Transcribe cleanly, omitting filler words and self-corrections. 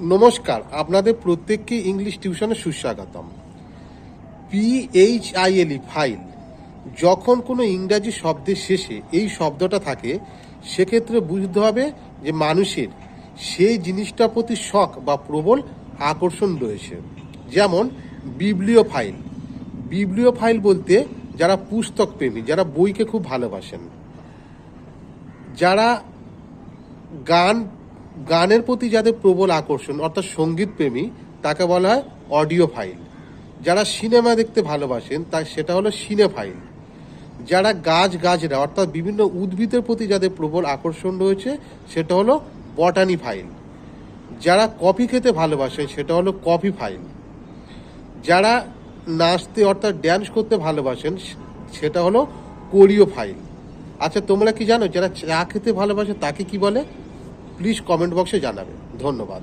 নমস্কার, আপনাদের প্রত্যেককে ইংলিশ টিউশনে সুস্বাগতম। PHILE ফাইল, যখন কোনো ইংরাজি শব্দের শেষে এই শব্দটা থাকে সেক্ষেত্রে বুঝতে হবে যে মানুষের সেই জিনিসটার প্রতি শখ বা প্রবল আকর্ষণ রয়েছে। যেমন বিবলিওফাইল। বিবলিওফাইল বলতে যারা পুস্তক প্রেমী, যারা বইকে খুব ভালোবাসেন, যারা গানের প্রতি যাদের প্রবল আকর্ষণ অর্থাৎ সঙ্গীত প্রেমী, তাকে বলা হয় অডিও ফাইল। যারা সিনেমা দেখতে ভালোবাসেন সেটা হলো সিনেফাইল। যারা গাছরা অর্থাৎ বিভিন্ন উদ্ভিদের প্রতি যাদের প্রবল আকর্ষণ রয়েছে সেটা হলো বটানি ফাইল। যারা কফি খেতে ভালোবাসেন সেটা হলো কফি ফাইল। যারা নাচতে অর্থাৎ ড্যান্স করতে ভালোবাসেন সেটা হলো কোরিও ফাইল। আচ্ছা, তোমরা কি জানো যারা চা খেতে ভালোবাসে তাকে কি বলে? প্লিজ কমেন্ট বক্সে জানাবে। ধন্যবাদ।